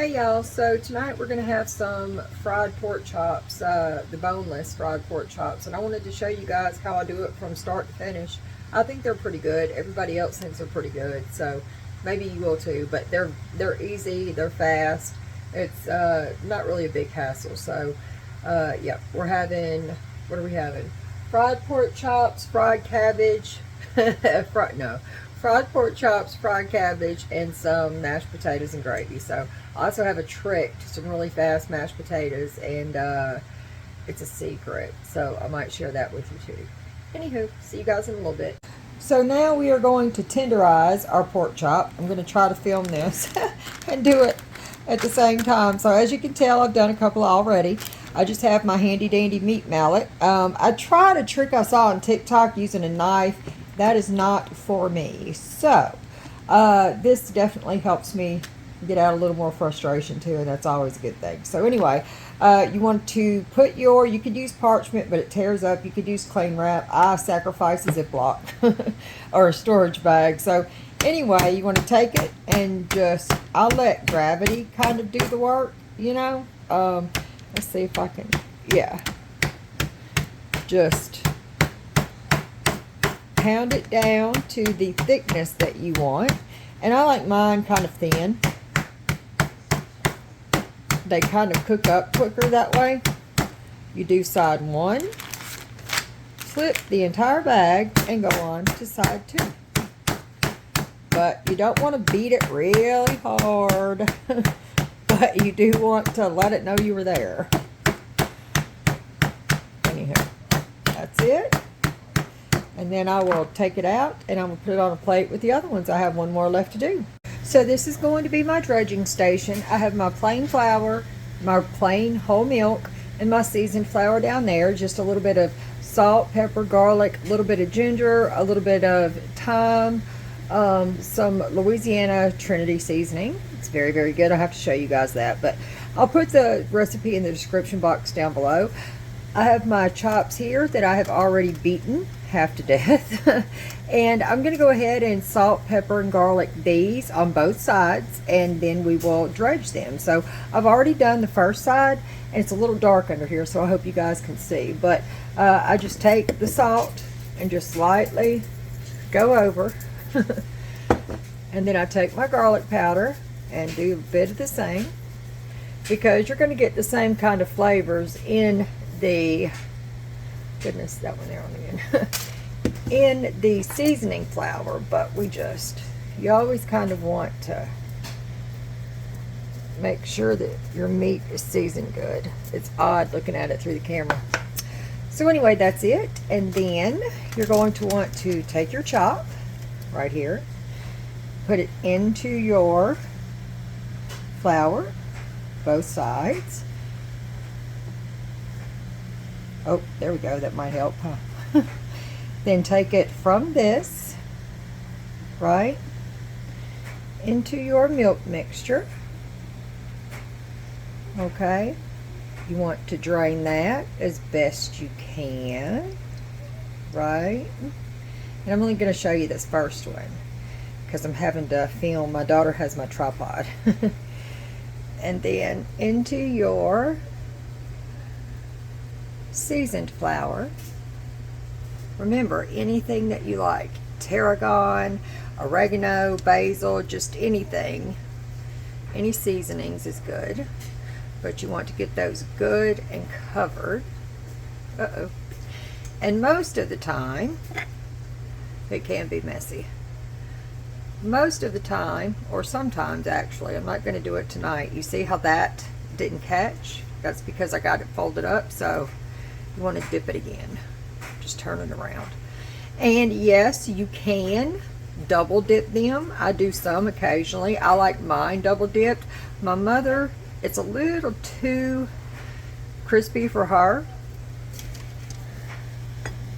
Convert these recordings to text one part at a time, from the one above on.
Hey y'all, so tonight we're going to have some fried pork chops, the boneless fried pork chops, and I wanted to show you guys how I do it from start to finish. I think they're pretty good. Everybody else thinks they're pretty good, so maybe you will too, but they're easy, they're fast. It's not really a big hassle. So yeah, we're having, what are we having? Fried pork chops, fried cabbage, fried pork chops, fried cabbage, and some mashed potatoes and gravy. So I also have a trick to some really fast mashed potatoes, and it's a secret, so I might share that with you too. Anywho, see you guys in a little bit. So now we are going to tenderize our pork chop. I'm going to try to film this and do it at the same time. So as you can tell, I've done a couple already. I just have my handy dandy meat mallet. I tried a trick I saw on TikTok using a knife. That is not for me. So this definitely helps me get out a little more frustration too, and that's always a good thing. So anyway, you want to put you could use parchment, but it tears up. You could use cling wrap. I sacrifice a Ziploc or a storage bag. So anyway, you want to take it and just, I'll let gravity kind of do the work, you know. Let's see if I can, yeah. Just pound it down to the thickness that you want. And I like mine kind of thin. They kind of cook up quicker that way. You do side one, flip the entire bag, and go on to side two. But you don't want to beat it really hard. But you do want to let it know you were there. Anyhow, that's it. And then I will take it out and I'm going to put it on a plate with the other ones. I have one more left to do. So this is going to be my dredging station. I have my plain flour, my plain whole milk, and my seasoned flour down there. Just a little bit of salt, pepper, garlic, a little bit of ginger, a little bit of thyme, some Louisiana Trinity seasoning. It's very, very good. I'll have to show you guys that, but I'll put the recipe in the description box down below. I have my chops here that I have already beaten half to death. And I'm going to go ahead and salt, pepper, and garlic these on both sides, and then we will dredge them. So I've already done the first side, and it's a little dark under here, so I hope you guys can see. But I just take the salt and just lightly go over. And then I take my garlic powder and do a bit of the same, because you're going to get the same kind of flavors in the, goodness, that one there on the end, in the seasoning flour. But you always kind of want to make sure that your meat is seasoned good. It's odd looking at it through the camera. So anyway, that's it. And then you're going to want to take your chop right here, put it into your flour, both sides. Oh, there we go. That might help, huh? Then take it from this, right, into your milk mixture. Okay. You want to drain that as best you can, right? And I'm only going to show you this first one because I'm having to film. My daughter has my tripod. And then into your seasoned flour. Remember, anything that you like, tarragon, oregano, basil, just anything, any seasonings is good, but you want to get those good and covered. And most of the time, it can be messy. Most of the time, or sometimes actually, I'm not going to do it tonight. You see how that didn't catch? That's because I got it folded up. So you want to dip it again. Just turn it around. And yes, you can double dip them. I do some occasionally. I like mine double dipped. My mother, it's a little too crispy for her.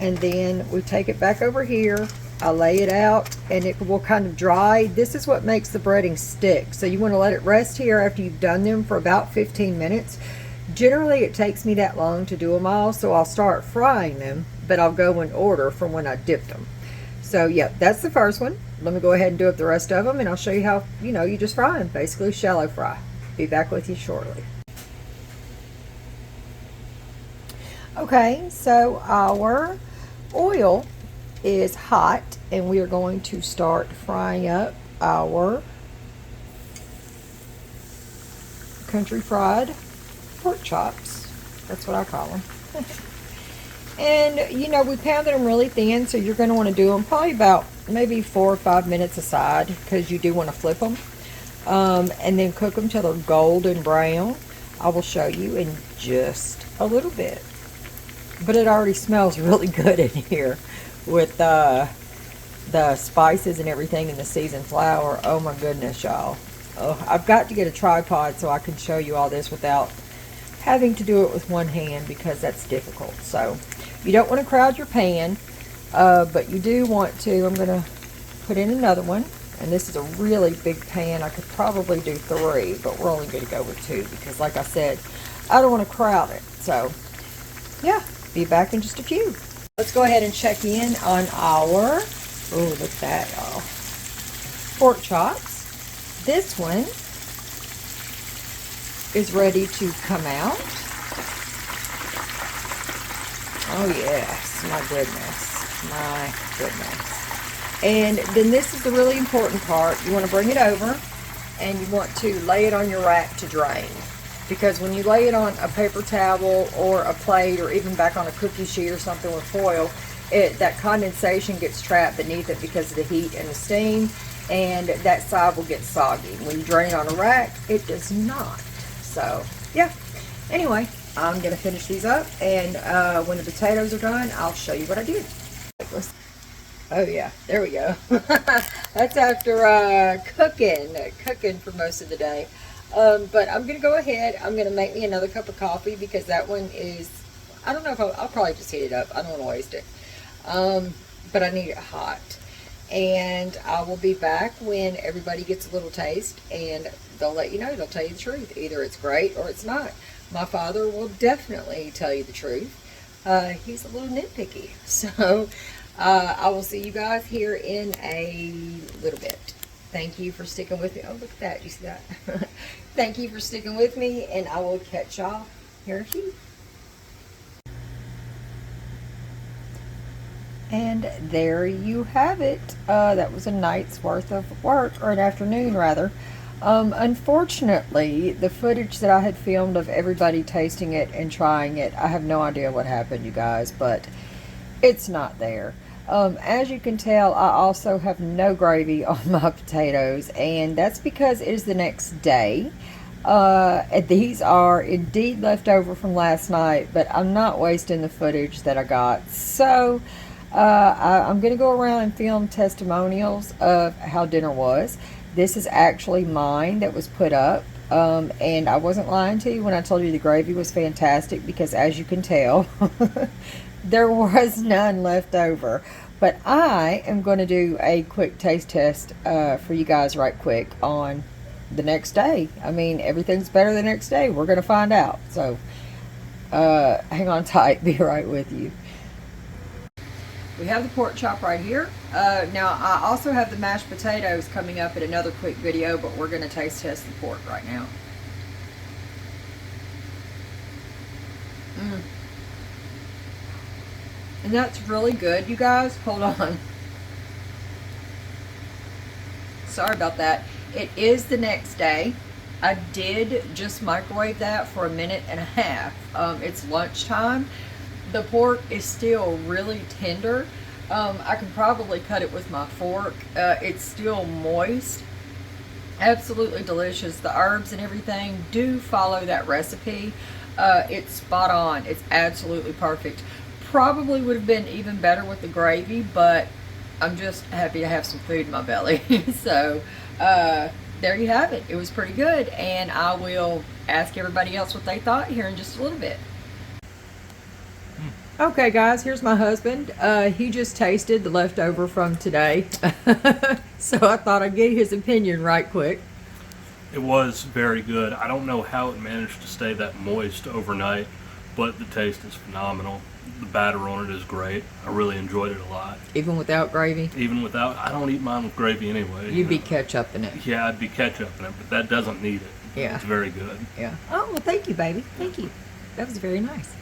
And then we take it back over here. I lay it out and it will kind of dry. This is what makes the breading stick. So you want to let it rest here after you've done them for about 15 minutes. Generally, it takes me that long to do them all, so I'll start frying them, but I'll go in order from when I dipped them. So yeah, that's the first one. Let me go ahead and do up the rest of them, and I'll show you how, you just fry them, basically shallow fry. Be back with you shortly. Okay, so our oil is hot and we are going to start frying up our country fried pork chops. That's what I call them. And you know, we pounded them really thin, so you're going to want to do them probably about maybe 4 or 5 minutes aside, because you do want to flip them, and then cook them till they're golden brown. I will show you in just a little bit. But it already smells really good in here with the spices and everything and the seasoned flour. Oh my goodness, y'all. Oh, I've got to get a tripod so I can show you all this without having to do it with one hand, because that's difficult. So you don't want to crowd your pan, but you do want to. I'm going to put in another one, and this is a really big pan. I could probably do 3, but we're only going to go with 2 because, like I said, I don't want to crowd it. So yeah, be back in just a few. Let's go ahead and check in on our, oh, look at that, y'all, pork chops. This one is ready to come out. Oh yes, my goodness, my goodness. And then this is the really important part. You want to bring it over and you want to lay it on your rack to drain. Because when you lay it on a paper towel or a plate or even back on a cookie sheet or something with foil, that condensation gets trapped beneath it because of the heat and the steam, and that side will get soggy. When you drain it on a rack, it does not. So yeah, anyway, I'm gonna finish these up, and when the potatoes are done, I'll show you what I did. Oh yeah, there we go. That's after cooking for most of the day. But I'm gonna go ahead, I'm gonna make me another cup of coffee, because that one is, I don't know if I'll probably just heat it up. I don't want to waste it, but I need it hot. And I will be back when everybody gets a little taste, and they'll let you know. They'll tell you the truth. Either it's great or it's not. My father will definitely tell you the truth. He's a little nitpicky. So I will see you guys here in a little bit. Thank you for sticking with me. Oh, look at that. You see that? Thank you for sticking with me, and I will catch y'all here in a few. And there you have it. That was a night's worth of work, or an afternoon rather. Unfortunately, the footage that I had filmed of everybody tasting it and trying it, I have no idea what happened, you guys, but it's not there. As you can tell, I also have no gravy on my potatoes, and that's because it is the next day. These are indeed left over from last night, but I'm not wasting the footage that I got. So I'm going to go around and film testimonials of how dinner was. This is actually mine that was put up, and I wasn't lying to you when I told you the gravy was fantastic, because as you can tell, there was none left over. But I am going to do a quick taste test for you guys right quick on the next day. I mean, everything's better the next day. We're going to find out. So hang on tight. Be right with you. We have the pork chop right here. Now, I also have the mashed potatoes coming up in another quick video, but we're going to taste test the pork right now. And that's really good, you guys. Hold on. Sorry about that. It is the next day. I did just microwave that for 1.5 minutes. It's lunchtime. The pork is still really tender. I can probably cut it with my fork. It's still moist. Absolutely delicious. The herbs and everything do follow that recipe. It's spot on. It's absolutely perfect. Probably would have been even better with the gravy, but I'm just happy to have some food in my belly. So there you have it. It was pretty good, and I will ask everybody else what they thought here in just a little bit. Okay guys, here's my husband. He just tasted the leftover from today. So I thought I'd get his opinion right quick. It was very good. I don't know how it managed to stay that moist overnight, but the taste is phenomenal. The batter on it is great. I really enjoyed it a lot. Even without gravy? Even without, I don't eat mine with gravy anyway. You'd be ketchup in it. Yeah, I'd be ketchup in it, but that doesn't need it. Yeah. It's very good. Yeah. Oh, well, thank you, baby. Thank you. That was very nice.